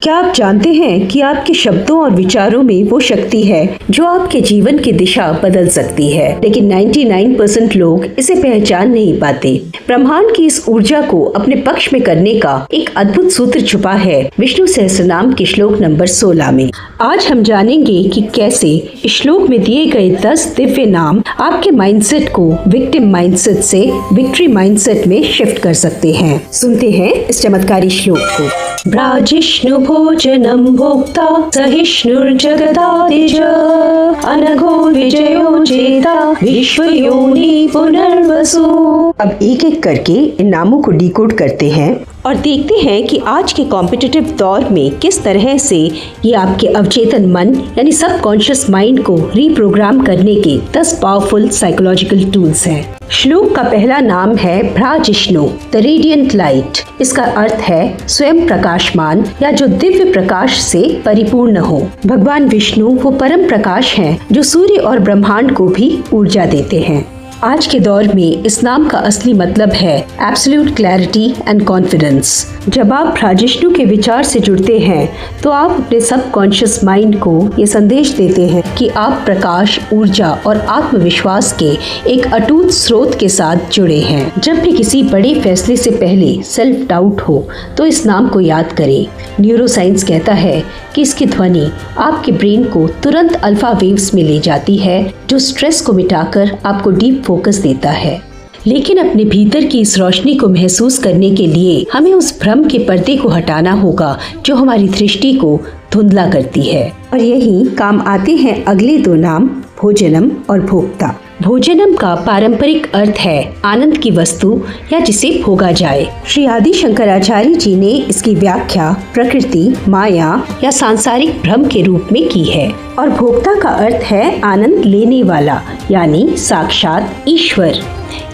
क्या आप जानते हैं कि आपके शब्दों और विचारों में वो शक्ति है जो आपके जीवन की दिशा बदल सकती है, लेकिन 99% लोग इसे पहचान नहीं पाते। ब्रह्मांड की इस ऊर्जा को अपने पक्ष में करने का एक अद्भुत सूत्र छुपा है विष्णु सहस्त्रनाम के श्लोक नंबर 16 में। आज हम जानेंगे कि कैसे इस श्लोक में दिए गए 10 दिव्य नाम आपके माइंडसेट को विक्टिम माइंडसेट से विक्ट्री माइंडसेट में शिफ्ट कर सकते हैं। सुनते हैं इस चमत्कारी श्लोक को। ब्राजिष्णु भोजनम भोक्ता सहिष्णुर्जगदादिज अनघो विजयो जेता विश्वयोनि पुनर्वसु। अब एक एक करके इन नामों को डिकोड करते हैं और देखते हैं कि आज के कॉम्पिटिटिव दौर में किस तरह से ये आपके अवचेतन मन यानी सबकॉन्शियस माइंड को रीप्रोग्राम करने के 10 पावरफुल साइकोलॉजिकल टूल्स हैं। श्लोक का पहला नाम है ब्राजिष्णु, द रेडियंट लाइट। इसका अर्थ है स्वयं प्रकाशमान या जो दिव्य प्रकाश से परिपूर्ण हो। भगवान विष्णु वो परम प्रकाश हैं जो सूर्य और ब्रह्मांड को भी ऊर्जा देते हैं। आज के दौर में इस नाम का असली मतलब है एब्सोल्यूट क्लैरिटी एंड कॉन्फिडेंस। जब आप ब्राजिष्णु के विचार से जुड़ते हैं तो आप अपने सबकॉन्शियस माइंड को ये संदेश देते हैं कि आप प्रकाश, ऊर्जा और आत्मविश्वास के एक अटूट स्रोत के साथ जुड़े हैं। जब भी किसी बड़े फैसले से पहले सेल्फ डाउट हो तो इस नाम को याद करें। न्यूरोसाइंस कहता है कि इसकी ध्वनि आपके ब्रेन को तुरंत अल्फा वेव्स में ले जाती है जो स्ट्रेस को मिटाकर आपको डीप फोकस देता है। लेकिन अपने भीतर की इस रोशनी को महसूस करने के लिए हमें उस भ्रम के पर्दे को हटाना होगा जो हमारी दृष्टि को धुंधला करती है। और यही काम आते हैं अगले 2 नाम, भोजनम और भोक्ता। भोजनम का पारंपरिक अर्थ है आनंद की वस्तु या जिसे भोगा जाए। श्री आदि शंकराचार्य जी ने इसकी व्याख्या प्रकृति, माया या सांसारिक भ्रम के रूप में की है। और भोक्ता का अर्थ है आनंद लेने वाला यानी साक्षात ईश्वर।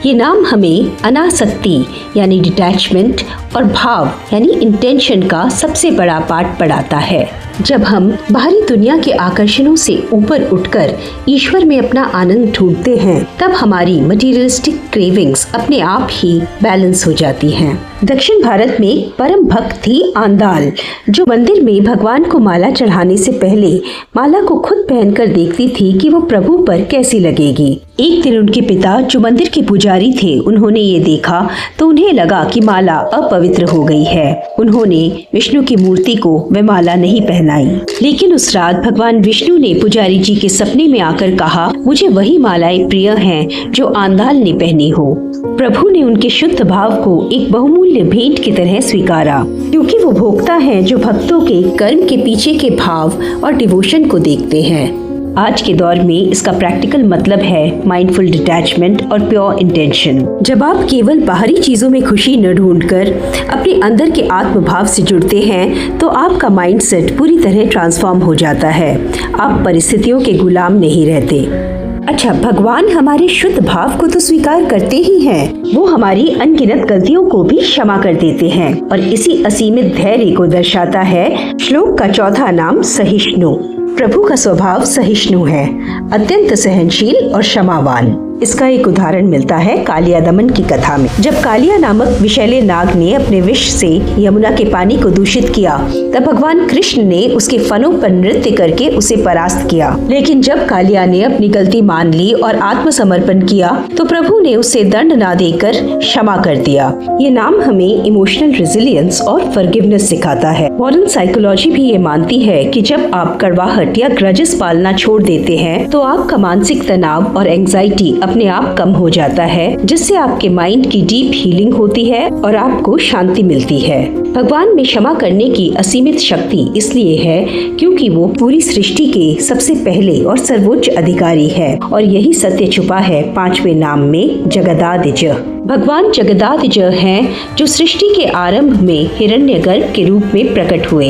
ये नाम हमें अनासक्ति यानी डिटैचमेंट और भाव यानी इंटेंशन का सबसे बड़ा पाठ पढ़ाता है। जब हम बाहरी दुनिया के आकर्षणों से ऊपर उठकर ईश्वर में अपना आनंद ढूंढते हैं तब हमारी मटीरियलिस्टिक क्रेविंग्स अपने आप ही बैलेंस हो जाती हैं। दक्षिण भारत में परम भक्त थी आंदाल जो मंदिर में भगवान को माला चढ़ाने से पहले माला को खुद पहनकर देखती थी कि वो प्रभु पर कैसी लगेगी। एक दिन उनके पिता जो मंदिर के पुजारी थे उन्होंने ये देखा तो उन्हें लगा कि माला अपवित्र हो गई है। उन्होंने विष्णु की मूर्ति को वह माला नहीं पहनाई। लेकिन उस रात भगवान विष्णु ने पुजारी जी के सपने में आकर कहा, मुझे वही मालाएं प्रिय हैं जो आंदाल ने पहनी हो। प्रभु ने उनके शुद्ध भाव को एक बहुमूल्य भेंट की तरह स्वीकारा क्योंकि वो भोक्ता है जो भक्तों के कर्म के पीछे के भाव और डिवोशन को देखते हैं। आज के दौर में इसका प्रैक्टिकल मतलब है माइंडफुल डिटैचमेंट और प्योर इंटेंशन। जब आप केवल बाहरी चीजों में खुशी न ढूंढकर अपने अंदर के आत्मभाव से जुड़ते हैं तो आपका माइंडसेट पूरी तरह ट्रांसफॉर्म हो जाता है। आप परिस्थितियों के गुलाम नहीं रहते। अच्छा, भगवान हमारे शुद्ध भाव को तो स्वीकार करते ही हैं, वो हमारी अनगिनत गलतियों को भी क्षमा कर देते हैं और इसी असीमित धैर्य को दर्शाता है श्लोक का चौथा नाम सहिष्णु। प्रभु का स्वभाव सहिष्णु है, अत्यंत सहनशील और क्षमावान। इसका एक उदाहरण मिलता है कालिया दमन की कथा में। जब कालिया नामक विषैले नाग ने अपने विष से यमुना के पानी को दूषित किया तब भगवान कृष्ण ने उसके फनों पर नृत्य करके उसे परास्त किया। लेकिन जब कालिया ने अपनी गलती मान ली और आत्मसमर्पण किया तो प्रभु ने उसे दंड ना देकर क्षमा कर दिया। ये नाम हमें इमोशनल रेजिलियंस और फॉरगिवनेस सिखाता है। मॉडर्न साइकोलॉजी भी ये मानती है कि जब आप कड़वाहट या ग्रजेस पालना छोड़ देते हैं तो आपका मानसिक तनाव और एंजाइटी अपने आप कम हो जाता है, जिससे आपके माइंड की डीप हीलिंग होती है और आपको शांति मिलती है। भगवान में क्षमा करने की असीमित शक्ति इसलिए है क्योंकि वो पूरी सृष्टि के सबसे पहले और सर्वोच्च अधिकारी है और यही सत्य छुपा है 5वें नाम में जगदादिज। भगवान जगदादिज हैं जो सृष्टि के आरंभ में हिरण्यगर्भ के रूप में प्रकट हुए,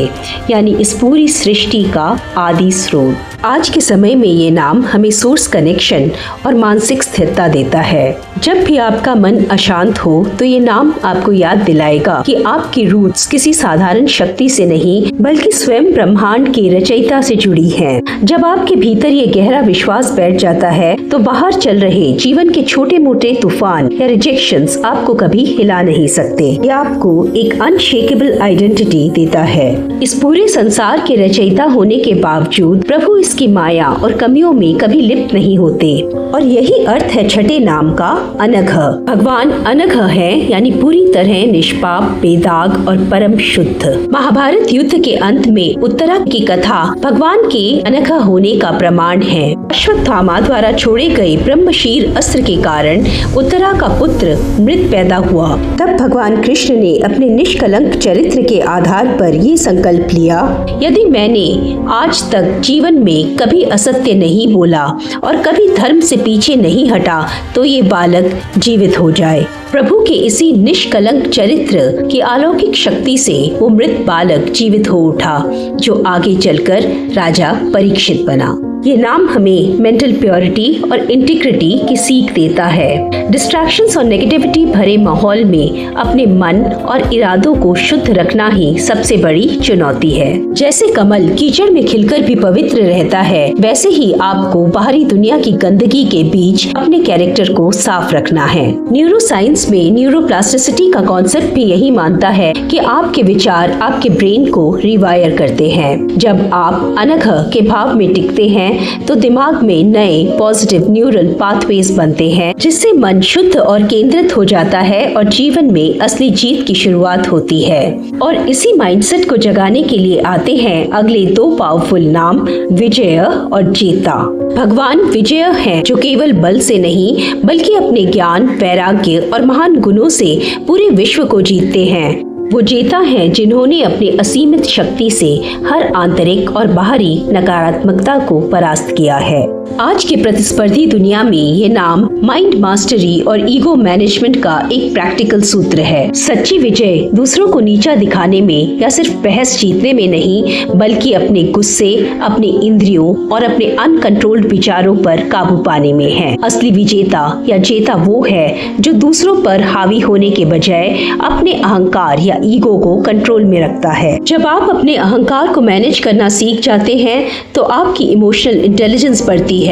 यानी इस पूरी सृष्टि का आदि स्रोत। आज के समय में ये नाम हमें सोर्स कनेक्शन और मानसिक स्थिरता देता है। जब भी आपका मन अशांत हो तो ये नाम आपको याद दिलाएगा कि आपकी रूट सोल्स किसी साधारण शक्ति से नहीं बल्कि स्वयं ब्रह्मांड के रचयिता से जुड़ी हैं। जब आपके भीतर ये गहरा विश्वास बैठ जाता है तो बाहर चल रहे जीवन के छोटे मोटे तूफान या रिजेक्शंस आपको कभी हिला नहीं सकते। ये आपको एक अनशेकेबल आइडेंटिटी देता है। इस पूरे संसार के रचयिता होने के बावजूद प्रभु इसकी माया और कमियों में कभी लिप्त नहीं होते और यही अर्थ है छठे नाम का अनघ। भगवान अनघ है यानी पूरी तरह निष्पाप, बेदाग और परम शुद्ध। महाभारत युद्ध के अंत में उत्तरा की कथा भगवान के अनघ होने का प्रमाण है। अश्वत्थामा द्वारा छोड़े गए ब्रह्मशीर अस्त्र के कारण उत्तरा का पुत्र मृत पैदा हुआ। तब भगवान कृष्ण ने अपने निष्कलंक चरित्र के आधार पर ये संकल्प लिया, यदि मैंने आज तक जीवन में कभी असत्य नहीं बोला और कभी धर्म से पीछे नहीं हटा तो ये बालक जीवित हो जाए। प्रभु के इसी निष्कलंक चरित्र की अलौकिक शक्ति से वो मृत बालक जीवित हो उठा, जो आगे चलकर राजा परीक्षित बना। ये नाम हमें मेंटल प्योरिटी और इंटीग्रिटी की सीख देता है। डिस्ट्रैक्शंस और नेगेटिविटी भरे माहौल में अपने मन और इरादों को शुद्ध रखना ही सबसे बड़ी चुनौती है। जैसे कमल कीचड़ में खिलकर भी पवित्र रहता है, वैसे ही आपको बाहरी दुनिया की गंदगी के बीच अपने कैरेक्टर को साफ रखना है। न्यूरोसाइंस में न्यूरोप्लास्टिसिटी का कॉन्सेप्ट भी यही मानता है कि आपके विचार आपके ब्रेन को रिवायर करते हैं। जब आप अनघ के भाव में टिकते हैं तो दिमाग में नए पॉजिटिव न्यूरल पाथवेज बनते हैं, जिससे मन शुद्ध और केंद्रित हो जाता है और जीवन में असली जीत की शुरुआत होती है। और इसी माइंडसेट को जगाने के लिए आते हैं अगले दो पावरफुल नाम, विजय और जेता। भगवान विजय हैं जो केवल बल से नहीं बल्कि अपने ज्ञान, वैराग्य और महान गुणों से पूरे विश्व को जीतते हैं। वो जेता हैं जिन्होंने अपनी असीमित शक्ति से हर आंतरिक और बाहरी नकारात्मकता को परास्त किया है। आज के प्रतिस्पर्धी दुनिया में ये नाम माइंड मास्टरी और ईगो मैनेजमेंट का एक प्रैक्टिकल सूत्र है। सच्ची विजय दूसरों को नीचा दिखाने में या सिर्फ बहस जीतने में नहीं बल्कि अपने गुस्से, अपने इंद्रियों और अपने अनकंट्रोल्ड विचारों पर काबू पाने में है। असली विजेता या जेता वो है जो दूसरों पर हावी होने के बजाय अपने अहंकार या ईगो को कंट्रोल में रखता है। जब आप अपने अहंकार को मैनेज करना सीख जाते हैं तो आपकी इमोशनल इंटेलिजेंस बढ़ती है।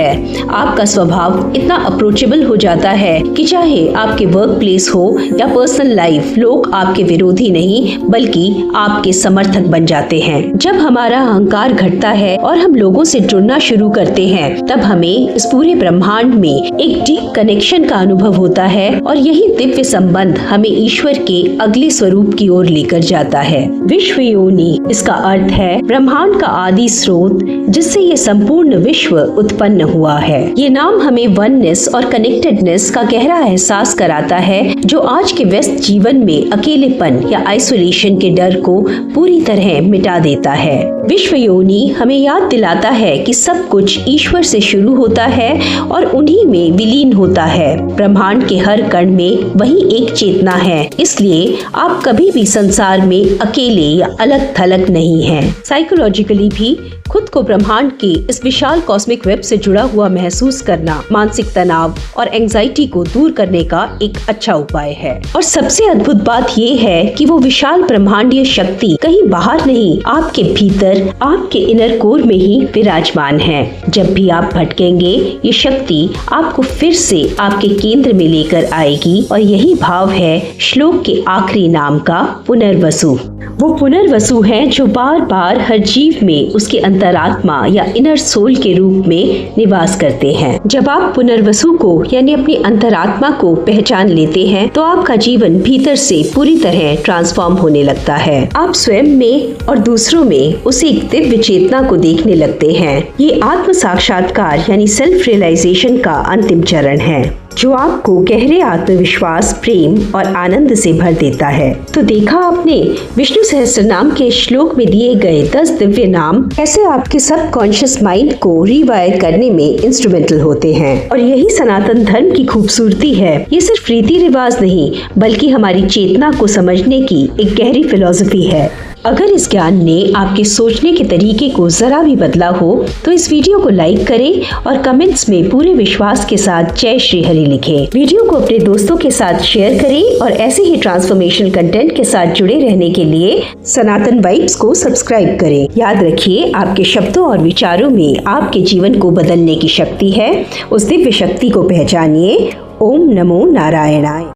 आपका स्वभाव इतना अप्रोचेबल हो जाता है कि चाहे आपके वर्क प्लेस हो या पर्सनल लाइफ, लोग आपके विरोधी नहीं बल्कि आपके समर्थक बन जाते हैं। जब हमारा अहंकार घटता है और हम लोगों से जुड़ना शुरू करते हैं तब हमें इस पूरे ब्रह्मांड में एक डीप कनेक्शन का अनुभव होता है और यही दिव्य संबंध हमें ईश्वर के अगले स्वरूप की ओर लेकर जाता है। विश्व योनि, इसका अर्थ है ब्रह्मांड का आदि स्रोत जिससे ये संपूर्ण विश्व उत्पन्न हुआ है। ये नाम हमें वननेस और कनेक्टेडनेस का गहरा एहसास कराता है जो आज के व्यस्त जीवन में अकेलेपन या आइसोलेशन के डर को पूरी तरह मिटा देता है। विश्व योनि हमें याद दिलाता है कि सब कुछ ईश्वर से शुरू होता है और उन्हीं में विलीन होता है। ब्रह्मांड के हर कण में वही एक चेतना है, इसलिए आप कभी भी संसार में अकेले या अलग थलग नहीं हैं। साइकोलॉजिकली भी खुद को ब्रह्मांड के इस विशाल कॉस्मिक वेब से जुड़ा हुआ महसूस करना मानसिक तनाव और एंजाइटी को दूर करने का एक अच्छा उपाय है। और सबसे अद्भुत बात ये है कि वो विशाल ब्रह्मांडीय शक्ति कहीं बाहर नहीं, आपके भीतर, आपके इनर कोर में ही विराजमान है। जब भी आप भटकेंगे ये शक्ति आपको फिर से आपके केंद्र में लेकर आएगी और यही भाव है श्लोक के आखिरी नाम का पुनर्वसु। वो पुनर्वसु है जो बार बार हर जीव में उसके अंतरात्मा या इनर सोल के रूप में निवास करते हैं। जब आप पुनर्वसु को यानी अपनी अंतरात्मा को पहचान लेते हैं तो आपका जीवन भीतर से पूरी तरह ट्रांसफॉर्म होने लगता है। आप स्वयं में और दूसरों में उसे एक दिव्य चेतना को देखने लगते हैं। ये आत्म साक्षात्कार यानी सेल्फ रियलाइजेशन का अंतिम चरण है जो आपको गहरे आत्मविश्वास, प्रेम और आनंद से भर देता है। तो देखा आपने विष्णु सहस्त्रनाम के श्लोक में दिए गए 10 दिव्य नाम कैसे आपके सबकॉन्शियस माइंड को रिवायर करने में इंस्ट्रूमेंटल होते हैं। और यही सनातन धर्म की खूबसूरती है। ये सिर्फ रीति रिवाज नहीं बल्कि हमारी चेतना को समझने की एक गहरी फिलॉसफी है। अगर इस ज्ञान ने आपके सोचने के तरीके को जरा भी बदला हो तो इस वीडियो को लाइक करें और कमेंट्स में पूरे विश्वास के साथ जय श्री हरि लिखें। वीडियो को अपने दोस्तों के साथ शेयर करें और ऐसे ही ट्रांसफॉर्मेशन कंटेंट के साथ जुड़े रहने के लिए सनातन वाइब्स को सब्सक्राइब करें। याद रखिए, आपके शब्दों और विचारों में आपके जीवन को बदलने की शक्ति है। उस दिव्य शक्ति को पहचानिए। ओम नमो नारायणाय।